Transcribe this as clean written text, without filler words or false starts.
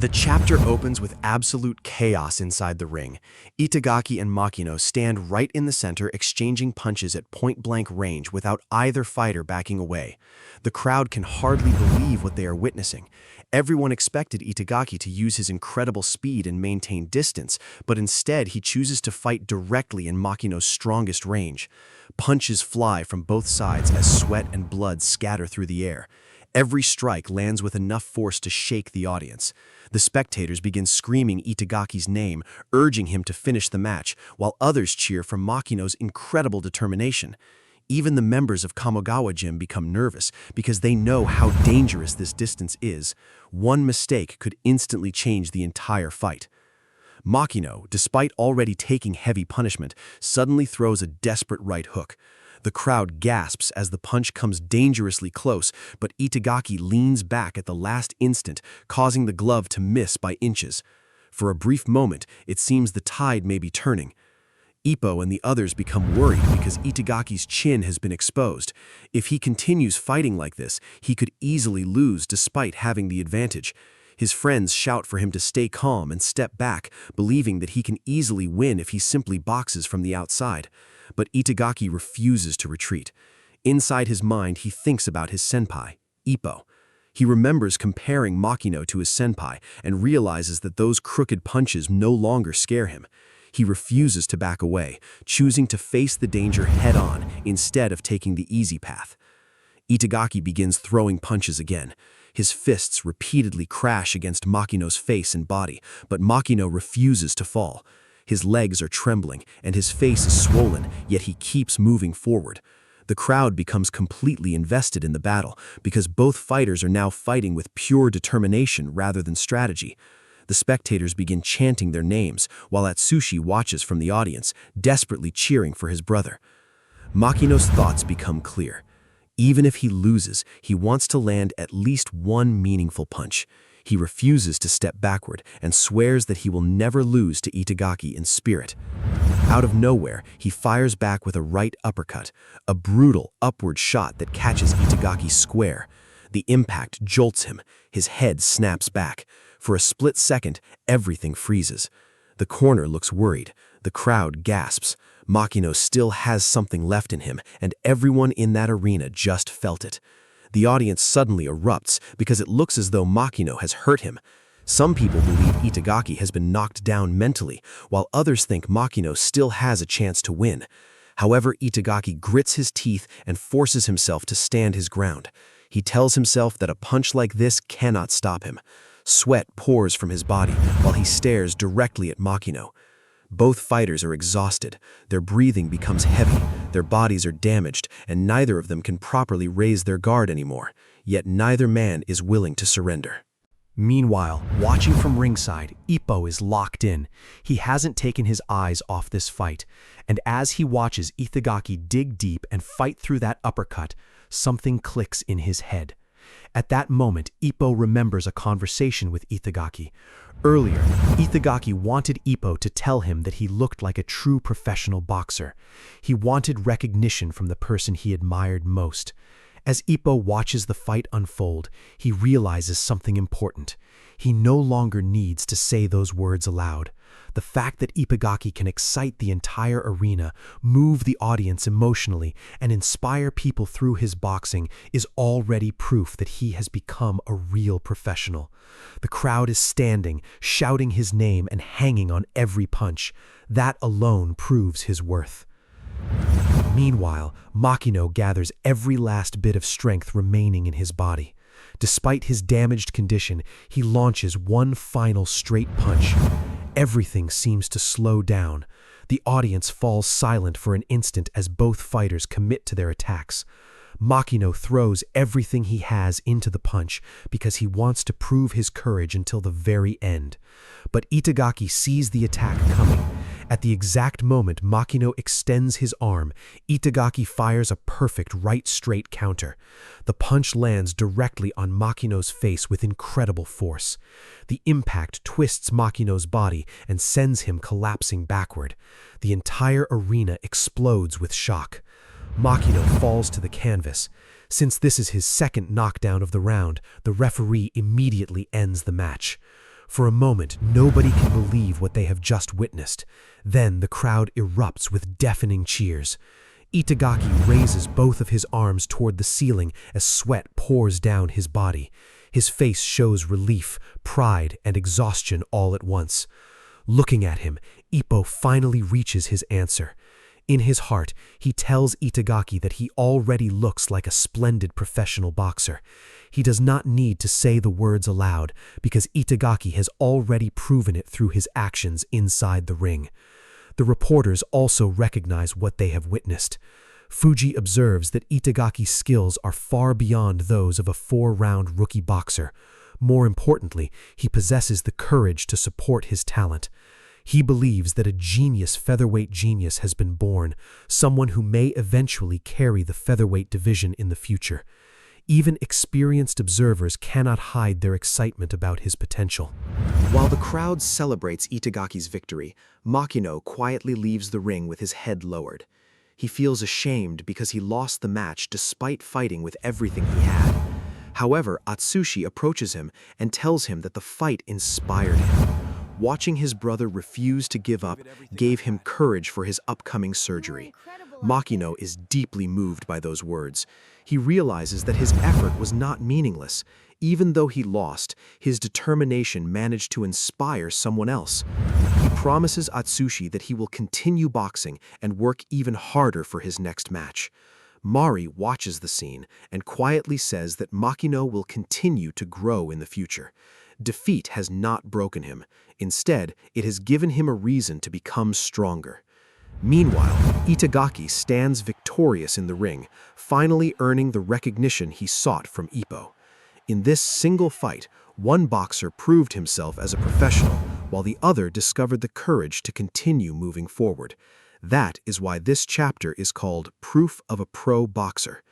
The chapter opens with absolute chaos inside the ring. Itagaki and Makino stand right in the center, exchanging punches at point-blank range without either fighter backing away. The crowd can hardly believe what they are witnessing. Everyone expected Itagaki to use his incredible speed and maintain distance, but instead he chooses to fight directly in Makino's strongest range. Punches fly from both sides as sweat and blood scatter through the air. Every strike lands with enough force to shake the audience. The spectators begin screaming Itagaki's name, urging him to finish the match, while others cheer for Makino's incredible determination. Even the members of Kamogawa Gym become nervous because they know how dangerous this distance is. One mistake could instantly change the entire fight. Makino, despite already taking heavy punishment, suddenly throws a desperate right hook. The crowd gasps as the punch comes dangerously close, but Itagaki leans back at the last instant, causing the glove to miss by inches. For a brief moment, it seems the tide may be turning. Ippo and the others become worried because Itagaki's chin has been exposed. If he continues fighting like this, he could easily lose despite having the advantage. His friends shout for him to stay calm and step back, believing that he can easily win if he simply boxes from the outside. But Itagaki refuses to retreat. Inside his mind, he thinks about his senpai, Ippo. He remembers comparing Makino to his senpai and realizes that those crooked punches no longer scare him. He refuses to back away, choosing to face the danger head-on instead of taking the easy path. Itagaki begins throwing punches again. His fists repeatedly crash against Makino's face and body, but Makino refuses to fall. His legs are trembling, and his face is swollen, yet he keeps moving forward. The crowd becomes completely invested in the battle, because both fighters are now fighting with pure determination rather than strategy. The spectators begin chanting their names, while Atsushi watches from the audience, desperately cheering for his brother. Makino's thoughts become clear. Even if he loses, he wants to land at least one meaningful punch. He refuses to step backward and swears that he will never lose to Itagaki in spirit. Out of nowhere, he fires back with a right uppercut, a brutal upward shot that catches Itagaki square. The impact jolts him. His head snaps back. For a split second, everything freezes. The corner looks worried. The crowd gasps. Makino still has something left in him, and everyone in that arena just felt it. The audience suddenly erupts because it looks as though Makino has hurt him. Some people believe Itagaki has been knocked down mentally, while others think Makino still has a chance to win. However, Itagaki grits his teeth and forces himself to stand his ground. He tells himself that a punch like this cannot stop him. Sweat pours from his body while he stares directly at Makino. Both fighters are exhausted, their breathing becomes heavy, their bodies are damaged, and neither of them can properly raise their guard anymore, yet neither man is willing to surrender. Meanwhile, watching from ringside, Ippo is locked in. He hasn't taken his eyes off this fight, and as he watches Itagaki dig deep and fight through that uppercut, something clicks in his head. At that moment, Ippo remembers a conversation with Itagaki. Earlier, Itagaki wanted Ippo to tell him that he looked like a true professional boxer. He wanted recognition from the person he admired most. As Ippo watches the fight unfold, he realizes something important. He no longer needs to say those words aloud. The fact that Itagaki can excite the entire arena, move the audience emotionally, and inspire people through his boxing is already proof that he has become a real professional. The crowd is standing, shouting his name and hanging on every punch. That alone proves his worth. Meanwhile, Makino gathers every last bit of strength remaining in his body. Despite his damaged condition, he launches one final straight punch. Everything seems to slow down. The audience falls silent for an instant as both fighters commit to their attacks. Makino throws everything he has into the punch because he wants to prove his courage until the very end. But Itagaki sees the attack coming. At the exact moment Makino extends his arm, Itagaki fires a perfect right straight counter. The punch lands directly on Makino's face with incredible force. The impact twists Makino's body and sends him collapsing backward. The entire arena explodes with shock. Makino falls to the canvas. Since this is his second knockdown of the round, the referee immediately ends the match. For a moment, nobody can believe what they have just witnessed. Then the crowd erupts with deafening cheers. Itagaki raises both of his arms toward the ceiling as sweat pours down his body. His face shows relief, pride, and exhaustion all at once. Looking at him, Ippo finally reaches his answer. In his heart, he tells Itagaki that he already looks like a splendid professional boxer. He does not need to say the words aloud because Itagaki has already proven it through his actions inside the ring. The reporters also recognize what they have witnessed. Fuji observes that Itagaki's skills are far beyond those of a 4-round rookie boxer. More importantly, he possesses the courage to support his talent. He believes that a featherweight genius has been born, someone who may eventually carry the featherweight division in the future. Even experienced observers cannot hide their excitement about his potential. While the crowd celebrates Itagaki's victory, Makino quietly leaves the ring with his head lowered. He feels ashamed because he lost the match despite fighting with everything he had. However, Atsushi approaches him and tells him that the fight inspired him. Watching his brother refuse to give up gave him courage for his upcoming surgery. Makino is deeply moved by those words. He realizes that his effort was not meaningless. Even though he lost, his determination managed to inspire someone else. He promises Atsushi that he will continue boxing and work even harder for his next match. Mari watches the scene and quietly says that Makino will continue to grow in the future. Defeat has not broken him. Instead, it has given him a reason to become stronger. Meanwhile, Itagaki stands victorious in the ring, finally earning the recognition he sought from Ippo. In this single fight, one boxer proved himself as a professional, while the other discovered the courage to continue moving forward. That is why this chapter is called Proof of a Pro Boxer.